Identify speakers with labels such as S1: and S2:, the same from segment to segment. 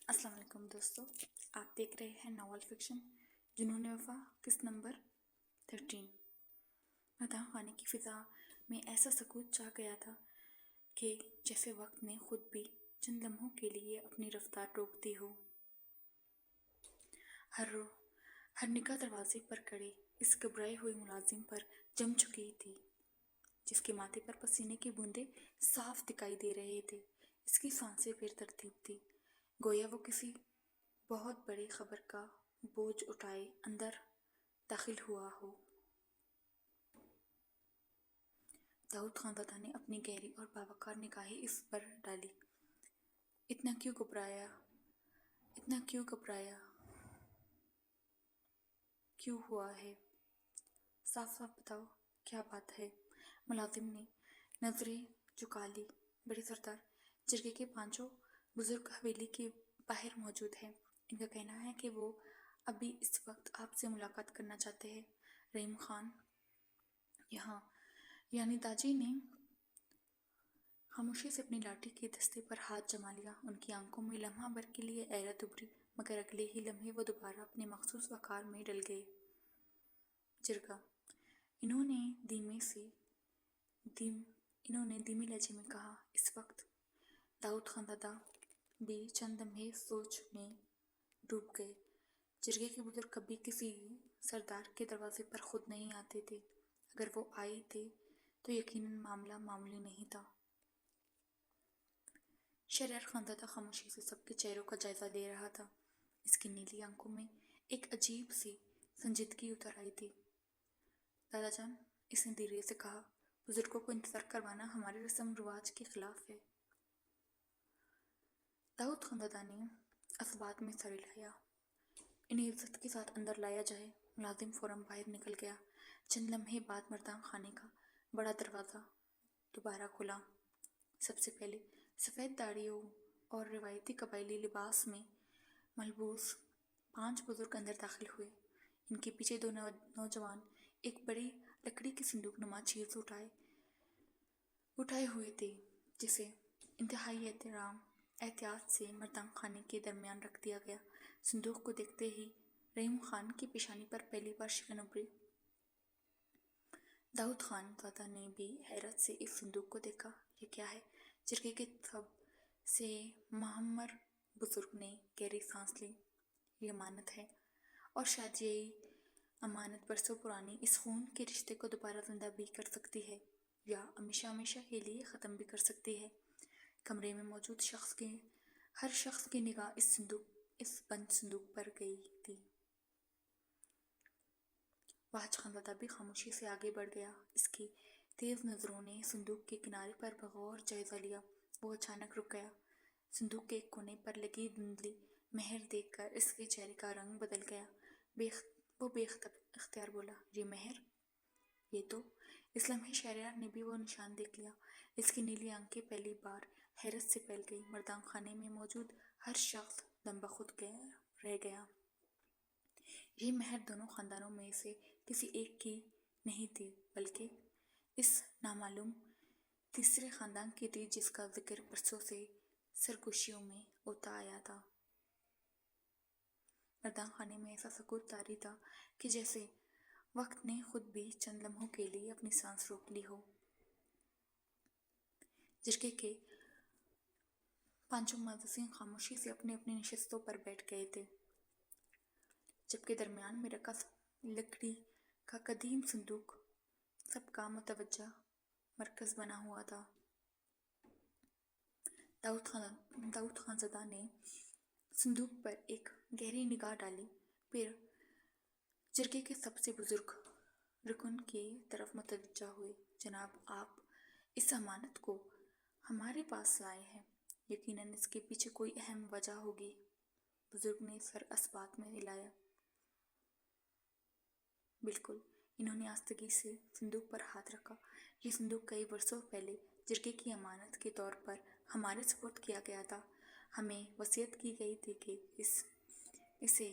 S1: अस्सलाम वालेकुम दोस्तों, आप देख रहे हैं नॉवल फिक्शन जुनून वफा किस्त नंबर 13। मदाह खाने की फ़िज़ा में ऐसा सकूत छा गया था कि जैसे वक्त ने खुद भी चंद लम्हों के लिए अपनी रफ्तार रोक दी हो। हर निगाह दरवाजे पर खड़े इस घबराई हुई मुलाजिम पर जम चुकी थी, जिसके माथे पर पसीने की बूंदें साफ दिखाई दे रहे थे। इसकी सांसें बेतरतीब थी, गोया वो किसी बहुत बड़ी खबर का बोझ उठाए अंदर दाखिल हुआ हो। दाऊद खानदादा ने अपनी गहरी और बावकार निगाहें इस पर डाली। इतना क्यों घबराया? क्यों हुआ है? साफ साफ बताओ, क्या बात है? मुलाजिम ने नजरें झुका ली। बड़े सरदार, जिरगे के पांचों बुजुर्ग हवेली के बाहर मौजूद हैं। इनका कहना है कि वो अभी इस वक्त आपसे मुलाकात करना चाहते हैं। रहीम खान यहाँ, यानी दाजी ने खामोशी से अपनी लाठी के दस्ते पर हाथ जमा लिया। उनकी आंखों में लम्हा भर के लिए हैरत उभरी, मगर अगले ही लम्हे वो दोबारा अपने मखसूस वकार में डल गए। जिरगा, इन्होंने धीमे लहजे में कहा। इस वक्त दाऊद खानदादा भी चंद लम्हे सोच में डूब गए। जिरगे के बुजुर्ग कभी किसी सरदार के दरवाजे पर खुद नहीं आते थे। अगर वो आए थे तो यकीनन मामला मामूली नहीं था। शहरयार खानदादा खामोशी से सबके चेहरों का जायजा ले रहा था। इसकी नीली आंखों में एक अजीब सी संजीदगी उतर आई थी। दादाजान, इसने धीरे से कहा, बुजुर्गों को इंतजार करवाना हमारे रस्म रिवाज के खिलाफ है। दाऊद खानदादा ने असबात में सर हिलाया। इन्हें इज्जत के साथ अंदर लाया जाए। मुलाजिम फौरन बाहर निकल गया। चंद लम्हे बाद मर्दान खाने का बड़ा दरवाज़ा दोबारा खुला। सबसे पहले सफ़ेद दाढ़ियों और रिवायती कबायली लिबास में मलबूस 5 बुजुर्ग अंदर दाखिल हुए। इनके पीछे 2 नौजवान एक बड़ी लकड़ी की संदूक नुमा चीज़ उठाए हुए थे, जिसे इंतहाई एहतियात से मर्दान खाने के दरमियान रख दिया गया। संदूक को देखते ही रहीम खान की पेशानी पर पहली बार शिकन उभरी। दाऊद खानदादा ने भी हैरत से इस संदूक को देखा। ये क्या है? जिरगे के सब से महम्मर बुजुर्ग ने गहरी सांस ली। ये अमानत है, और शायद यही अमानत बरसों पुरानी इस खून के रिश्ते को दोबारा जिंदा भी कर सकती है, या हमेशा हमेशा के लिए ख़त्म भी कर सकती है। कमरे में मौजूद हर शख्स की निगाह इस बंद संदूक पर गई थी। वाज खानदादा भी खामोशी से आगे बढ़ गया। इसकी तेज नज़रों ने संदूक के किनारे पर बगौर जायजा लिया। वो अचानक रुक गया। संदूक के एक कोने पर लगी धुंधली मेहर देखकर इसके चेहरे का रंग बदल गया। वो बेख्तियार बोला, ये मेहर? ये तो इस लम्हे शहरयार ने भी वो निशान देख लिया। इसकी नीली आंखें पहली बार हैरत से फैल गई। मर्दान खाने में मौजूद हर शख्स दम बखुद रह गया। ये मेहर दोनों खानदानों में से किसी एक की नहीं थी, बल्कि इस नामालूम तीसरे खानदान की थी, जिसका जिक्र बरसों से सरगोशियों में होता आया था। मर्दान खाने में ऐसा सकूत तारी था कि जैसे वक्त ने खुद भी चंद लम्हों के लिए अपनी सांस रोक ली हो। जिरगे के 5 मुअज़्ज़िज़ीन खामोशी से अपनी अपनी नशिस्तों पर बैठ गए थे, जबकि दरमियान में रखा लकड़ी का कदीम संदूक सबका मुतवज्जा मरकज़ बना हुआ था। दाऊद खानज़ादा ने संदूक पर एक गहरी निगाह डाली, फिर जिरगे के सबसे बुजुर्ग रुकन की तरफ मुतवज्जा हुए। जनाब, आप इस अमानत को हमारे पास लाए हैं। यकीनन इसके पीछे कोई अहम वजह होगी। बुजुर्ग ने सर असबात में हिलाया। बिल्कुल, इन्होंने आस्तगी से संदूक पर हाथ रखा। ये संदूक कई वर्षों पहले जिरगे की अमानत के तौर पर हमारे सुपुर्द किया गया था। हमें वसीयत की गई थी कि इसे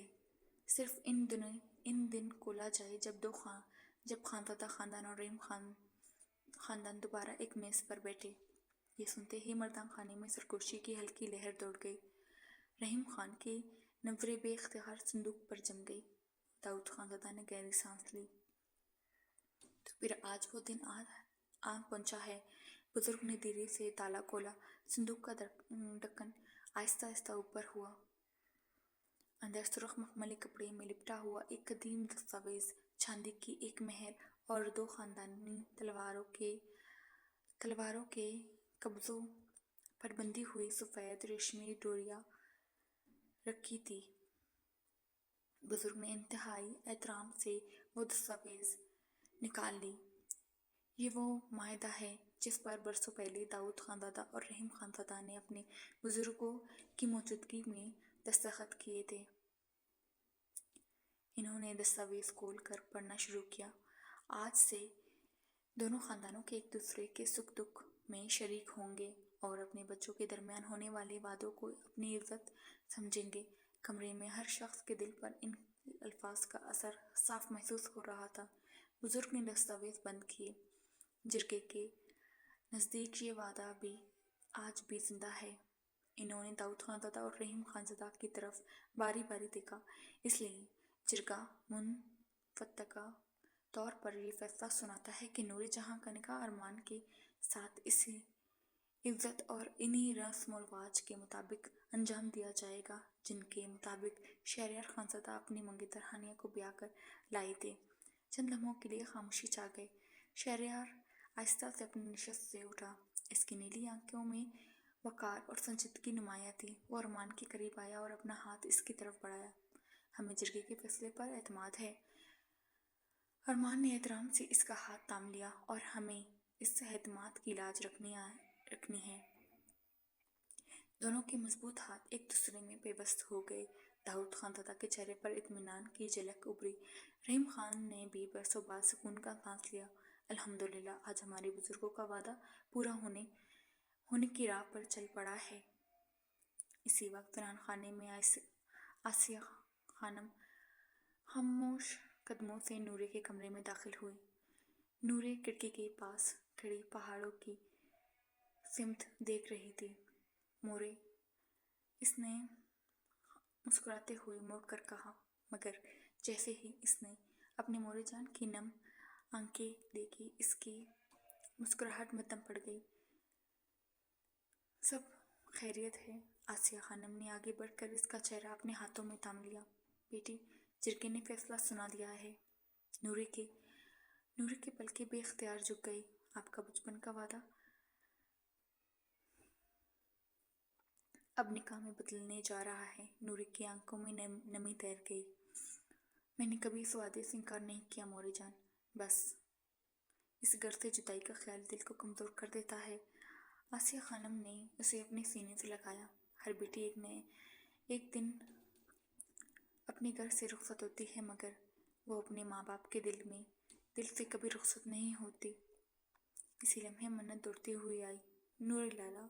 S1: सिर्फ इन दिन खोला जाए जब खानज़ादा खानदान और रहीम खानदान दोबारा एक मेज़ पर बैठे। ये सुनते ही मर्दान खाने में सरगोशी की हल्की लहर दौड़ गई। रहीम खान की नजरें बेख्तियार संदूक पर जम गई। दाऊद खानज़ादा ने गहरी सांस ली। तो फिर आज वो दिन आ पहुंचा है। बुजुर्ग ने धीरे से ताला खोला। संदूक का ढक्कन आहिस्ता आहिस्ता ऊपर हुआ। अंदर सुर्ख मखमली कपड़े में लिपटा हुआ एक कदीम दस्तावेज, चांदी की एक मेहर और दो खानदानी तलवारों के कब्जों पर बंधी हुई सफेद रेशमी डोरियां रखी थी। बुजुर्ग ने इंतहाई एहतराम से वो दस्तावेज निकाल ली। ये वो माहिदा है जिस पर बरसों पहले दाऊद खानज़ादा और रहीम खानज़ादा ने अपने बुजुर्गों की मौजूदगी में दस्तखत किए थे। इन्होंने दस्तावेज खोल कर पढ़ना शुरू किया। आज से दोनों खानदानों के एक दूसरे के सुख दुख में शरीक होंगे और अपने बच्चों के दरमियान होने वाले वादों को अपनी इज्जत समझेंगे। कमरे में हर शख्स के दिल पर इन अल्फाज का असर साफ महसूस हो रहा था। बुजुर्ग ने दस्तावेज बंद किए। जिरगे के नज़दीक ये वादा भी आज भी जिंदा है। इन्होंने दाऊद खानज़ादा और रहीम खानज़ादा की तरफ बारी बारी देखा। इसलिए जिरगा मुनफ़त्तका तौर पर यह फैसला सुनाता है कि नूरे जहां का निकाह अरमान के साथ इसी इज्जत और इन्हीं रस्म और रिवाज के मुताबिक अंजाम दिया जाएगा जिनके मुताबिक शहरयार खानज़ादा अपनी मंगेतर हानिया को ब्याह कर लाए थे। चंद लम्हों के लिए खामोशी छा गई। शहरयार आहिस्ता से अपनी नशस्त से उठा। इसकी नीली आंखों में वकार और संजीदगी नुमाया थी। वो अरमान के करीब आया और अपना हाथ इसकी तरफ बढ़ाया। हमें जिरगे के फैसले पर एतमाद है। अरमान ने एहतराम से इसका हाथ थाम लिया। और हमें इस एतमाद की लाज रखनी है। दोनों के मजबूत हाथ एक दूसरे में पेवस्त हो गए। दाऊद खानज़ादा के चेहरे पर इत्मीनान की झलक उभरी। रहीम खान ने भी बरसों बाद सुकून का सांस लिया। अल्हम्दुलिल्लाह, आज हमारे बुजुर्गों का वादा पूरा होने की राह पर चल पड़ा है। इसी वक्त रहान खाने में आसिया खानम खामोश कदमों से नूरे के कमरे में दाखिल हुई। नूरे खिड़की के पास खड़ी पहाड़ों की सिमत देख रही थी। मोरे, इसने मुस्कुराते हुए मुड़कर कहा, मगर जैसे ही इसने अपने मोरे जान की नम आंखें देखी, इसकी मुस्कुराहट में दम पड़ गई। सब खैरियत है? आसिया खानम ने आगे बढ़कर इसका चेहरा अपने हाथों में थाम लिया। बेटी, जिरगे ने फैसला सुना दिया है। नूरे के पलके बेख्तियार झुक गई। आपका बचपन का वादा अब निकाह में बदलने जा रहा है। नूरे की आंखों में नमी तैर गई। मैंने कभी इस वादे से इनकार नहीं किया मोरे जान। बस इस घर से जुदाई का ख्याल दिल को कमज़ोर कर देता है। आसिया खानम ने उसे अपने सीने से लगाया। हर बेटी एक दिन अपने घर से रुखसत होती है, मगर वो अपने माँ बाप के दिल से कभी रुखसत नहीं होती। इसी लम्हे मन्नत दौड़ती हुई आई। नूरे लाला।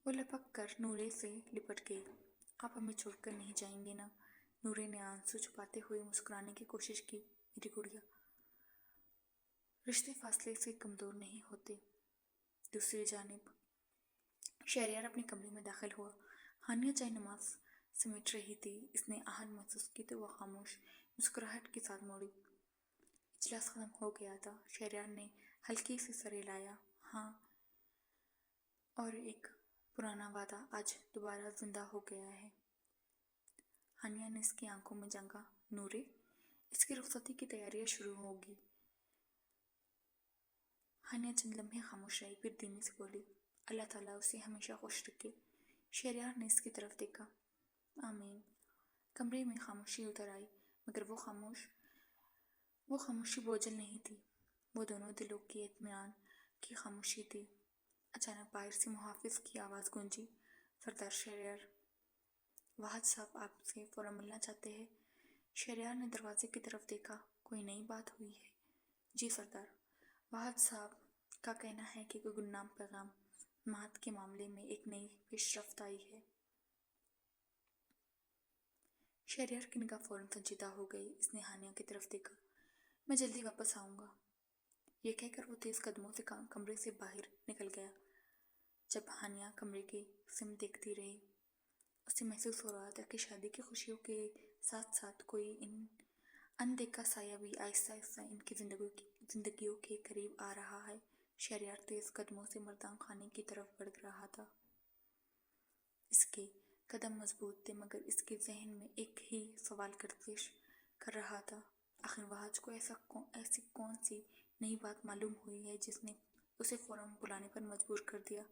S1: वो लपक कर नूरे से लिपट गई। आप हमें छोड़कर नहीं जाएंगे ना? नूरे ने आंसू छुपाते हुए मुस्कुराने की कोशिश की। मेरी गुड़िया, रिश्ते फासले से कमज़ोर नहीं होते। दूसरी जानिब शहरयार अपने कमरे में दाखिल हुआ। हानिया चाय नमाज समेट रही थी। इसने आहट महसूस की तो वह खामोश मुस्कुराहट के साथ मोड़ी। इजलास खत्म हो गया था। शहरयार ने हल्की से सर हिलाया। हाँ, और एक पुराना वादा आज दोबारा जिंदा हो गया है। हानिया ने इसकी आंखों में झांका। नूरे, इसकी रुखसती की तैयारियां शुरू होगी। हानिया चंद लम्हे खामोश रही, फिर धीमी से बोली, अल्लाह ताला उसे हमेशा खुश रखे। शहरयार ने इसकी तरफ देखा। आमीन। कमरे में खामोशी उतर आई, मगर वो खामोशी बोझल नहीं थी। वो दोनों दिलों की इत्मीनान की खामोशी थी। अचानक बाहर से मुहाफिज की आवाज़ गूंजी। सरदार शहरयार, वाहद साहब आपसे फ़ौरन मिलना चाहते हैं। शहरयार ने दरवाजे की तरफ देखा। कोई नई बात हुई है? जी सरदार, वाहद साहब का कहना है कि कोई गुमनाम पैगाम मात के मामले में एक नई पेशरफ्त आई है। शहरयार की निगाह फौरन संजीदा हो गई। इसने हानिया की तरफ देखा। मैं जल्दी वापस आऊँगा। यह कहकर वो तेज़ कदमों से कमरे से बाहर निकल गया। जब हानिया कमरे की सिम देखती रही, اسے محسوس ہو رہا تھا کہ شادی کی خوشیوں کے ساتھ ساتھ کوئی اندیکھا سایہ بھی آہستہ آہستہ ان کی زندگیوں کے قریب آ رہا ہے۔ شہریار تیز قدموں سے مردان خانے کی طرف بڑھ رہا تھا۔ اس کے قدم مضبوط تھے مگر اس کے ذہن میں ایک ہی سوال گردش کر رہا تھا، آخر وحج کو ایسی کون سی نئی بات معلوم ہوئی ہے جس نے اسے فوراً بلانے پر مجبور کر دیا۔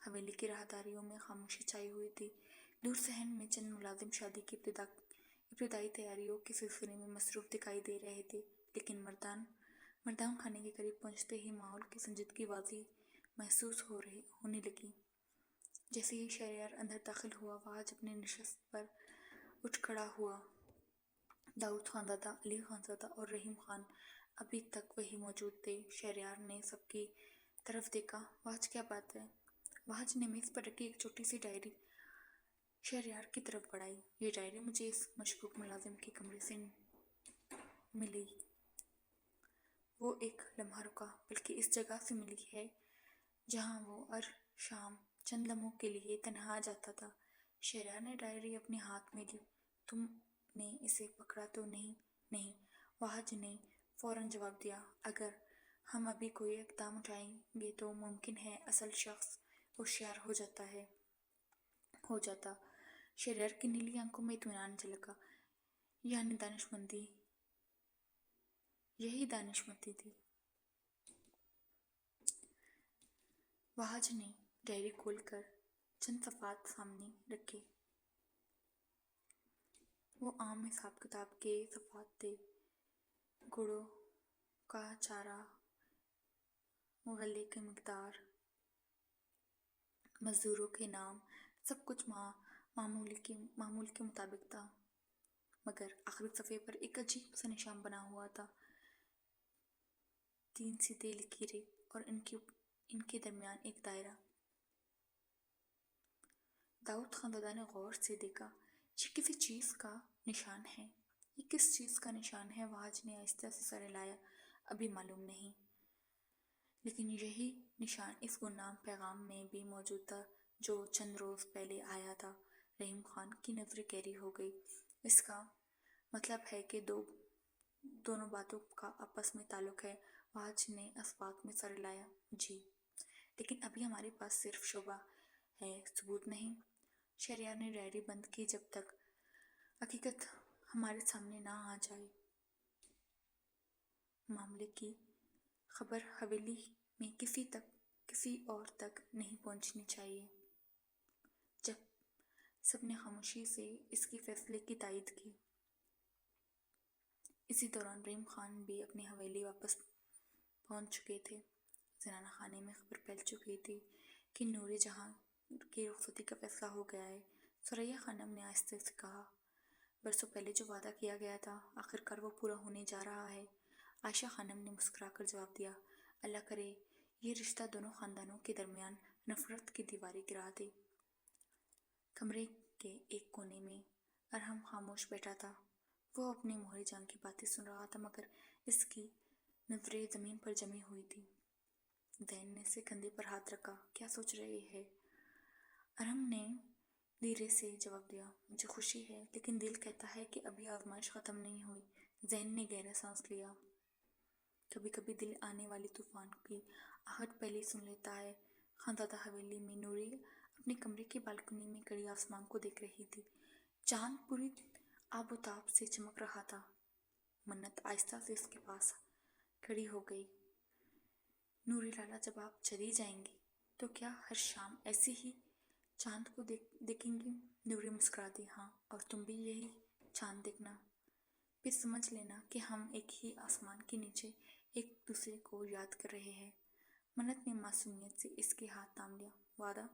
S1: حویلی کی راہداریوں میں خاموشی چھائی ہوئی تھی۔ دور صحن میں چند ملازم شادی کی ابتدائی تیاریوں کے سلسلے میں مصروف دکھائی دے رہے تھے، لیکن مردان خانے کے قریب پہنچتے ہی ماحول کی سنجیدگی واضح محسوس ہونے لگی۔ جیسے ہی شہریار اندر داخل ہوا، وحج اپنی نشست پر اٹھ کھڑا ہوا۔ داؤد خانزادہ، علی خانزادہ اور رحیم خان ابھی تک وہیں موجود تھے۔ شہریار نے سب کی طرف دیکھا۔ وحج کیا بات ہے؟ وحج نے میز پر رکھی ایک چھوٹی سی ڈائری شہریار کی طرف بڑھائی۔ یہ ڈائری مجھے اس مشکوک ملازم کے کمرے سے ملی۔ وہ ایک لمحہ رکا، بلکہ اس جگہ سے ملی ہے جہاں وہ ہر شام چند لمحوں کے لیے تنہا جاتا تھا۔ شہریار نے ڈائری اپنے ہاتھ میں لی۔ تم نے اسے پکڑا تو نہیں؟ نہیں، وحج نے فوراً جواب دیا۔ اگر ہم ابھی کوئی اقدام اٹھائیں گے تو ممکن ہے اصل شخص ہوشیار ہو جاتا۔ شہریار کی نیلی آنکھوں میں اطمینان جھلکا۔ یہی دانشمندی تھی۔ وحج نے ڈائری کھول کر چند صفحات سامنے رکھے۔ وہ عام حساب کتاب کے صفحات تھے۔ گھوڑوں کا چارہ، غلے کی مقدار، مزدوروں کے نام، سب کچھ معمول کے مطابق تھا، مگر آخری صفحے پر ایک عجیب سا نشان بنا ہوا تھا۔ 3 سیدھی لکیریں اور ان کے درمیان ایک دائرہ۔ داؤد خانزادہ نے غور سے دیکھا۔ یہ کسی چیز کا نشان ہے۔ یہ کس چیز کا نشان ہے؟ وحج نے آہستہ سے سر ہلایا۔ ابھی معلوم نہیں، لیکن یہی نشان اس گمنام پیغام میں بھی موجود تھا جو چند روز پہلے آیا تھا۔ رحیم خان کی نظریں گہری ہو گئیں۔ اس کا مطلب ہے کہ دونوں باتوں کا آپس میں تعلق ہے۔ وحج نے اس بات میں سر ہلایا۔ جی، لیکن ابھی ہمارے پاس صرف شبہ ہے، ثبوت نہیں۔ شہریار نے ڈائری بند کی جب تک حقیقت ہمارے سامنے نہ آ جائے۔ معاملے کی خبر حویلی میں کسی اور تک نہیں پہنچنی چاہیے۔ جب سب نے خاموشی سے اس کے فیصلے کی تائید کی، اسی دوران رحیم خان بھی اپنی حویلی واپس پہنچ چکے تھے۔ زنانہ خانے میں خبر پھیل چکی تھی کہ نور جہاں کی رخصتی کا فیصلہ ہو گیا ہے۔ ثریا خانم نے آہستہ سے کہا، برسوں پہلے جو وعدہ کیا گیا تھا، آخرکار وہ پورا ہونے جا رہا ہے۔ عائشہ خانم نے مسکرا کر جواب دیا، اللہ کرے یہ رشتہ دونوں خاندانوں کے درمیان نفرت کی دیواریں گرا دے۔ کمرے کے ایک کونے میں ارحم خاموش بیٹھا تھا۔ وہ اپنے مہرے جان کی باتیں سن رہا تھا مگر اس کی نظریں زمین پر جمی ہوئی تھیں۔ زین نے اس کے کندھے پر ہاتھ رکھا، کیا سوچ رہے ہیں؟ ارحم نے دھیرے سے جواب دیا، مجھے خوشی ہے لیکن دل کہتا ہے کہ ابھی آزمائش ختم نہیں ہوئی۔ زین نے گہرا سانس لیا۔ کبھی کبھی دل آنے والے طوفان کی آہٹ پہلے ہی سن لیتا ہے۔ خانزادہ حویلی میں نوری اپنے کمرے کی بالکنی میں کھڑی آسمان کو دیکھ رہی تھی۔ چاند پوری آب و تاب سے چمک رہا تھا۔ منت آہستہ سے اس کے پاس کھڑی ہو گئی۔ نوری لالا، جب آپ چلی جائیں گی تو کیا ہر شام ایسے ہی چاند کو دیکھیں گی؟ نوری مسکرا دی، ہاں، اور تم بھی یہی چاند دیکھنا۔ پھر سمجھ لینا کہ ہم ایک ہی آسمان کے نیچے ایک دوسرے کو یاد کر رہے ہیں۔ منت نے معصومیت سے اس کے ہاتھ تھام لیا، وعدہ؟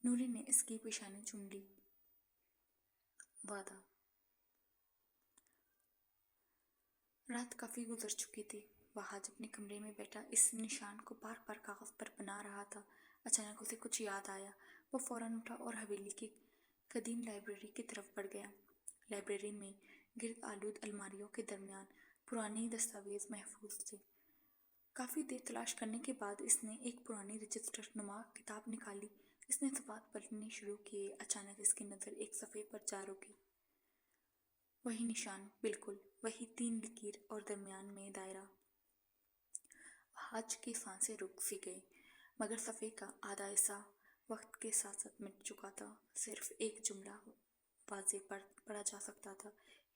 S1: نوری نے اس کی پیشانی چوم لی، وعدہ۔ رات کافی گزر چکی تھی۔ وحج اپنے کمرے میں بیٹھا اس نشان کو بار بار کاغذ پر بنا رہا تھا۔ اچانک اسے کچھ یاد آیا۔ وہ فوراً اٹھا اور حویلی کی قدیم لائبریری کی طرف بڑھ گیا۔ لائبریری میں گرد آلود الماریوں کے درمیان پرانے دستاویز محفوظ تھے۔ کافی دیر تلاش کرنے کے بعد اس نے ایک پرانی رجسٹر نما کتاب نکالی اس نے صفحات پلٹنے شروع کیے۔ اچانک اس کی نظر ایک صفحے پر جا رکی۔ وہی نشان، بالکل وہی 3 لکیر اور درمیان میں دائرہ۔ وہاج کی سانسیں رک سی گئی، مگر صفحے کا آدھا حصہ وقت کے ساتھ ساتھ مٹ چکا تھا۔ صرف ایک جملہ واضح پڑھا جا سکتا تھا،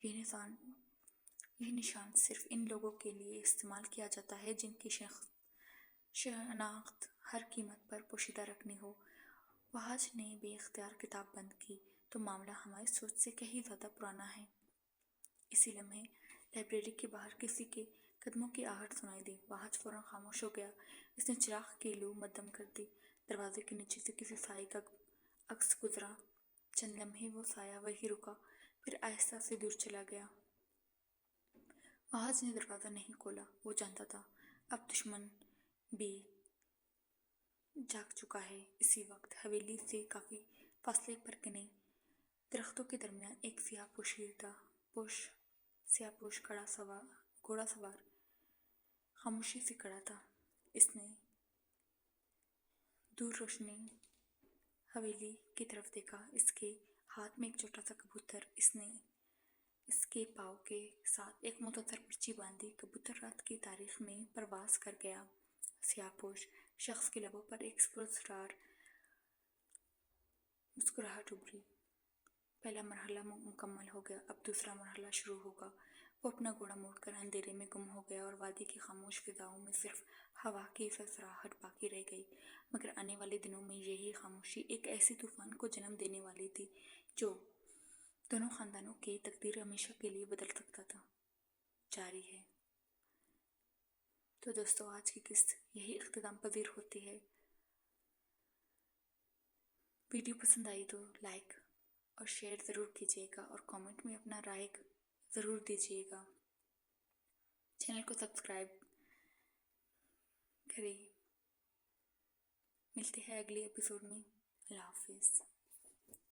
S1: یہ نشان صرف ان لوگوں کے لیے استعمال کیا جاتا ہے جن کی شناخت ہر قیمت پر پوشیدہ رکھنی ہو۔ وہاج نے بے اختیار کتاب بند کی۔ تو معاملہ ہماری سوچ سے کہیں زیادہ پرانا ہے۔ اسی لمحے لائبریری کے باہر کسی کے قدموں کی آہٹ سنائی دی۔ وہاج فوراً خاموش ہو گیا۔ اس نے چراغ کی لو مدھم کر دی۔ دروازے کے نیچے سے کسی سائے کا عکس گزرا۔ چند لمحے وہ سایہ وہیں رکا، پھر آہستہ سے دور چلا گیا۔ وہاج نے دروازہ نہیں کھولا۔ وہ جانتا تھا اب دشمن بھی جاگ چکا ہے۔ اسی وقت حویلی سے کافی فاصلے پر گھنے درختوں کے درمیان ایک سیاہ پوش گھوڑا سوار خاموشی سے کھڑا تھا۔ اس نے دور روشنی حویلی کی طرف دیکھا۔ اس کے ہاتھ میں ایک چھوٹا سا کبوتر۔ اس نے اس کے پاؤں کے ساتھ ایک مختصر پرچی باندھی۔ کبوتر رات کی تاریکی میں پرواز کر گیا۔ سیاہ پوش شخص کے لبوں پر ایک پراسرار مسکراہٹ ابھری۔ پہلا مرحلہ مکمل ہو گیا، اب دوسرا مرحلہ شروع ہوگا۔ وہ اپنا گھوڑا موڑ کر اندھیرے میں گم ہو گیا اور وادی کی خاموش فضاؤں میں صرف ہوا کی سرسراہٹ باقی رہ گئی۔ مگر آنے والے دنوں میں یہی خاموشی ایک ایسے طوفان کو جنم دینے والی تھی جو دونوں خاندانوں کی تقدیر ہمیشہ کے لیے بدل سکتا تھا۔ جاری ہے۔ تو دوستو، آج کی قسط یہی اختتام پذیر ہوتی ہے۔ ویڈیو پسند آئی تو لائک اور شیئر ضرور کیجیے گا اور کامنٹ میں اپنا رائے ضرور دیجیے گا۔ چینل کو سبسکرائب کریں۔ ملتے ہیں اگلے ایپیسوڈ میں۔ اللہ حافظ۔